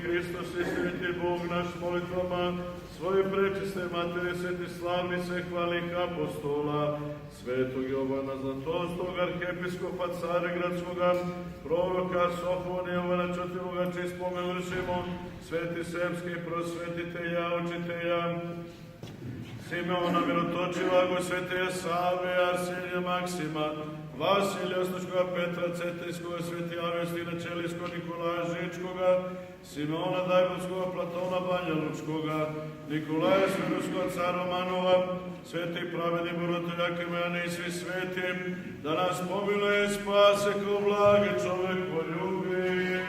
Hristos i sveti Bog naš molitvama, svoje prečiste materije, sveti slavni svehvalnih apostola, svetog Jovana Zlatostog, arhiepiskopa Carigradskoga, proroka Sofonija Jovana Čotiloga, čiji spomen vršimo, sveti srpski prosvetitelja, učitelja, Simeona Mirotočivog, sveteja Save, Arsenija Maksima, Vasilija Ostočkoga, Petra Cetinskoga, sveti Avestina Čelijskog, Nikolaja Žičkoga, Simeona Dajbovskoga, Platona Banja Lučkoga, Nikolaja Sviruskog, cara Romanova, sveti pravedni Borotolja Kirmejani i svi sveti, da nas pomiluje i spase kao blage čovek poljubi.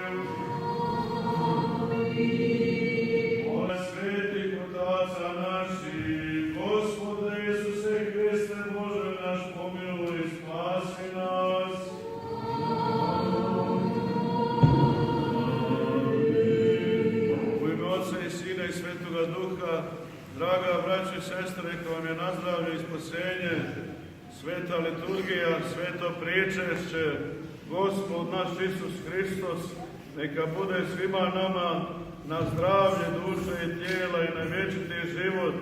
Mole svetih otaca naših, Gospode Isuse Hriste Bože naš, pomiluj i spasi nas. U ime Otca i Sina i Svetoga Duha, draga braćo i sestre, neka vam je na zdravlje i spasenje, sveta liturgija, sveto pričešće, Gospod naš Isus Hristos, neka bude svima nama na zdravlje duše i tijela i na vječiti život,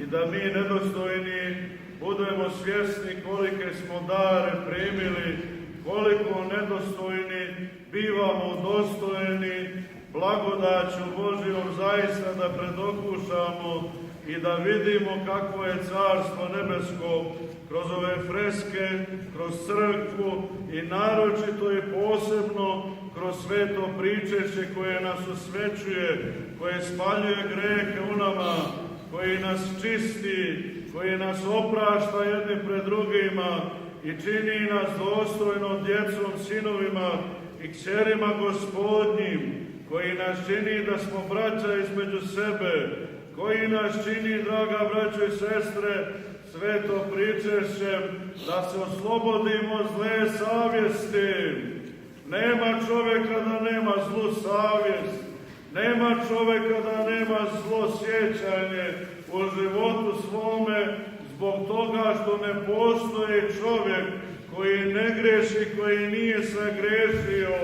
i da mi nedostojni budemo svjesni kolike smo dare primili, koliko nedostojni bivamo udostojeni blagodaću Božijom zaista da predokušamo i da vidimo kako je Carstvo nebesko kroz ove freske, kroz crkvu i naročito i posebno kroz sveto pričešće koje nas osvećuje, koje spaljuje grehe u nama, koji nas čisti, koji nas oprašta jedni pred drugima i čini nas dostojnom djecom, sinovima i kćerima Gospodnjim, koji nas čini da smo braća između sebe, koji nas čini, draga braćo i sestre, sveto pričešćem, da se oslobodimo zle savjesti. Nema čovjeka da nema zlu savjest, nema čovjeka da nema zlo sjećanje u životu svome, zbog toga što ne postoji čovjek koji ne greši, koji nije sagrešio.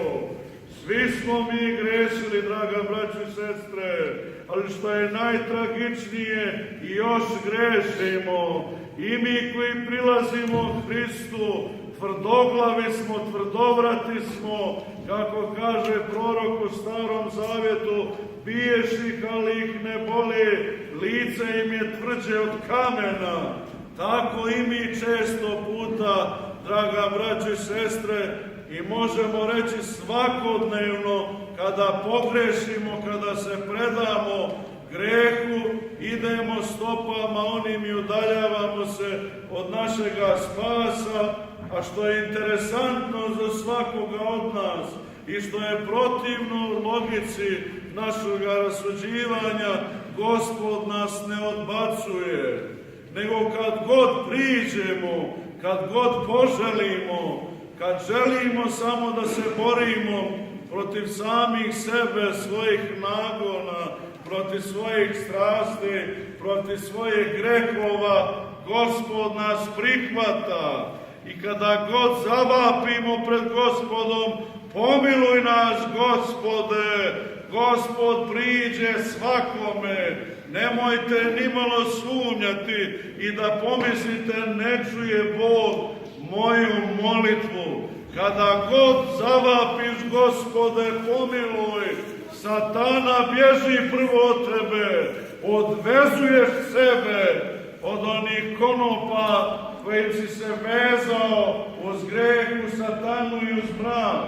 Svi smo mi grešili, draga braćo i sestre, ali što je najtragičnije, još grešimo. I mi koji prilazimo Hristu, tvrdoglavi smo, tvrdovrati smo, kako kaže prorok u Starom Zavjetu, biješ ih, ali ih ne boli, lice im je tvrđe od kamena. Tako i mi često puta, draga braćo i sestre, i možemo reći svakodnevno, kada pogrešimo, kada se predamo grehu, idemo stopama onim i udaljavamo se od našega spasa, a što je interesantno za svakoga od nas i što je protivno logici našega rasuđivanja, Gospod nas ne odbacuje, nego kad god priđemo, kad god poželimo, kad želimo samo da se borimo protiv samih sebe, svojih nagona, protiv svojih strasti, protiv svojih grehova, Gospod nas prihvata. I kada god zavapimo pred Gospodom, pomiluj nas, Gospode, Gospod priđe svakome. Nemojte nimalo sumnjati i da pomislite ne čuje Bog moju molitvu. Kada god zavapiš, Gospode, pomiluj, Satana bježi prvo od tebe, odvezuješ sebe od onih konopa kojim si se vezao uz greh, u satanu i uz mrak.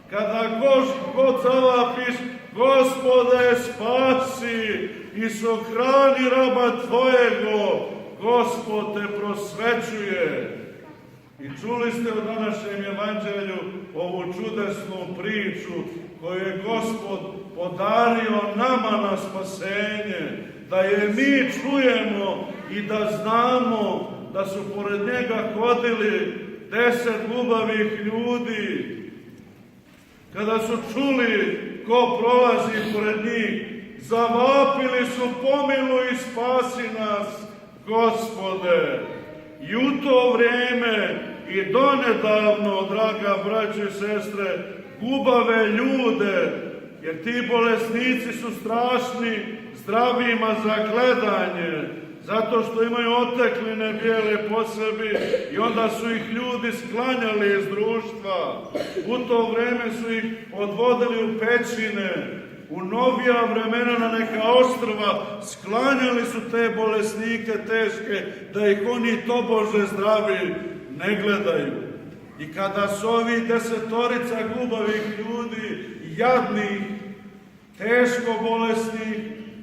Kada god zavapiš, Gospode, spasi i sahrani raba tvojego, Gospod te prosvećuje. I čuli ste u današnjem evanđelju ovu čudesnu priču koju je Gospod podario nama na spasenje, da je mi čujemo i da znamo da su pored njega hodili 10 lubavih ljudi. Kada su čuli ko prolazi pored njih, zavapili su: pomiluj i spasi nas, Gospode. I u to vrijeme i donedavno, draga braćo i sestre, gubave ljude, jer ti bolesnici su strašni zdravima za gledanje, zato što imaju otekline bijele po sebi i onda su ih ljudi sklanjali iz društva. U to vrijeme su ih odvodili u pećine, u novija vremena na neka ostrva sklanjali su te bolesnike teške, da ih oni tobože zdravi ne gledaju. I kada su ovi 10 gubavih ljudi, jadnih, teško bolesnih,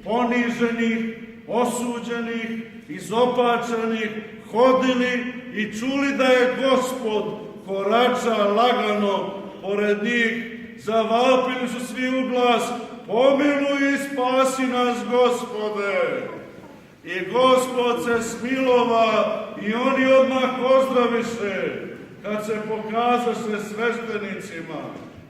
poniženih, osuđenih, izopačenih, hodili i čuli da je Gospod korača lagano pored njih, zavapili su svi u glas: pomiluj i spasi nas, Gospode. I Gospod se smilova i oni odmah ozdraviše, kad se pokazaše sveštenicima.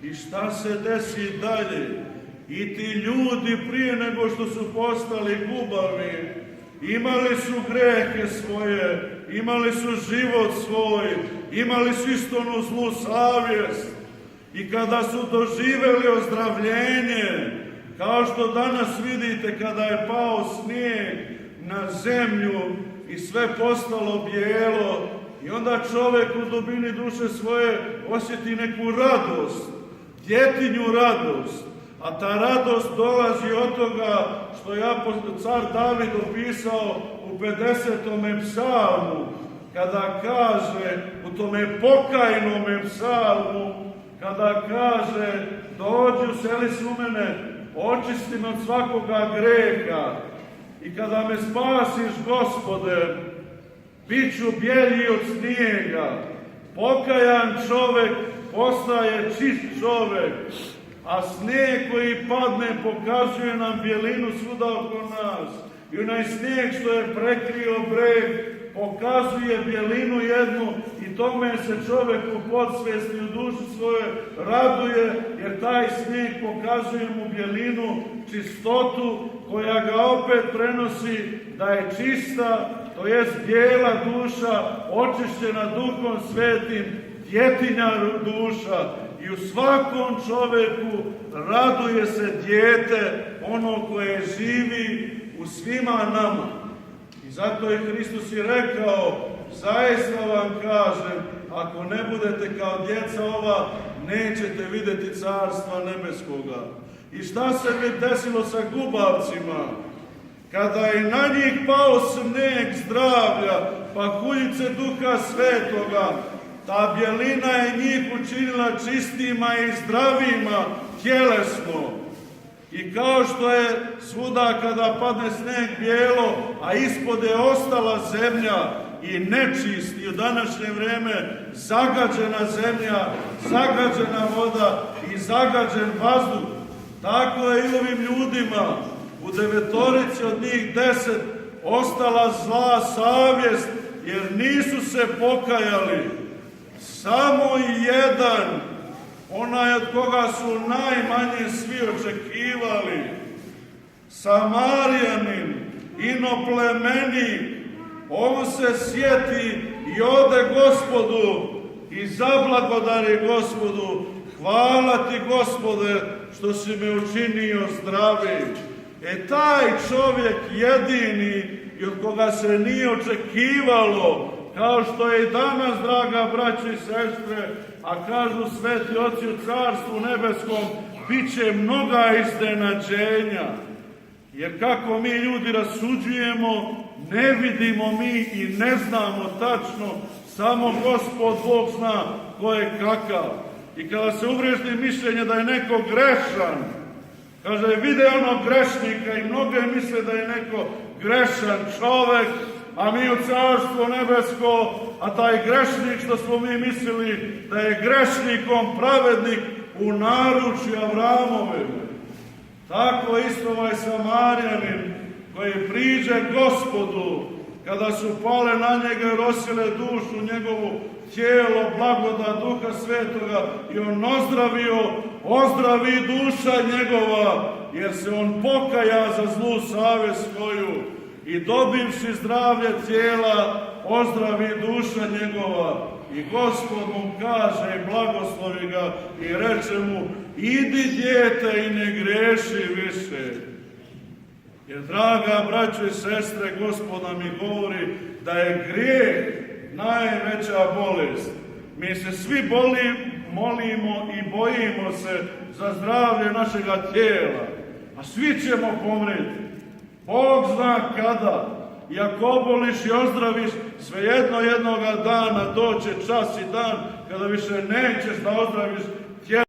I šta se desi dalje? I ti ljudi prije nego što su postali gubavi, imali su grehe svoje, imali su život svoj, imali su istonu zlu savjest. I kada su doživjeli ozdravljenje, kao što danas vidite kada je pao snijeg na zemlju i sve postalo bijelo, i onda čovjek u dubini duše svoje osjeti neku radost, djetinju radost. A ta radost dolazi od toga što je car David opisao u 50. psalmu, kada kaže, u tome pokajnome psalmu, kada kaže: dođi, useli se u mene, očisti me od svakoga greha, i kada me spasiš, Gospode, bit ću bjelji od snijega. Pokajan čovjek postaje čist čovjek, a snijeg koji padne pokazuje nam bjelinu svuda oko nas. I onaj snijeg što je prekrio breg pokazuje bjelinu jednu, i tome se čovjek u podsvijesti, u duši svoje raduje, jer taj snijeg pokazuje mu bjelinu, čistotu koja ga opet prenosi da je čista, to jest bijela duša, očišćena Duhom Svetim, djetinja duša. I u svakom čovjeku raduje se dijete, ono koje živi u svima nama. I zato je Hristos i rekao: zaista vam kažem, ako ne budete kao djeca ova, nećete vidjeti carstva nebeskoga. I šta se bi desilo sa gubavcima? Kada je na njih pao snijeg zdravlja, pahuljice Duha Svetoga, ta bjelina je njih učinila čistima i zdravima tjelesno. I kao što je svuda kada padne snijeg bijelo, a ispod je ostala zemlja i nečist, i u današnje vrijeme zagađena zemlja, zagađena voda i zagađen vazduh, tako je i ovim ljudima u 9 od njih 10 ostala zla savjest, jer nisu se pokajali. Samo jedan, onaj od koga su najmanje svi očekivali, Samarijanin, inoplemenik, on se sjeti i ode Gospodu i zablagodari Gospodu: hvala ti, Gospode, što si me učinio zdravim. Taj čovjek jedini, i od koga se nije očekivalo, kao što je i danas, draga braće i sestre, a kažu sveti oci u Carstvu nebeskom, bit će mnoga iznenađenja. Jer kako mi ljudi rasuđujemo, ne vidimo mi i ne znamo tačno, samo Gospod Bog zna ko je kakav. I kada se uvriježi mišljenje da je neko grešan, kaže, vide onog grešnika i mnoge misle da je neko grešan čovek, a mi u Carstvo nebesko, a taj grešnik što smo mi mislili da je grešnikom pravednik u naručju Avramovim. Tako isto ovaj Samarijanin koji priđe Gospodu, kada su pale na njega i rosile dušu njegovu, tijelo, blagodat Duha Svetoga, i on ozdravio ozdravi duša njegova, jer se on pokaja za zlu savest svoju i dobivši zdravlje tijela, ozdravi duša njegova. I Gospod mu kaže i blagoslovi ga i reče mu, idi dijete i ne greši više. Jer, draga braćo i sestre, Gospod nam i govori da je grijeh najveća bolest. Mi se svi molimo i bojimo se za zdravlje našega tijela, a svi ćemo pomreti. Bog zna kada. I ako oboliš i ozdraviš, svejedno jednoga dana doće čas i dan kada više nećeš da ozdraviš,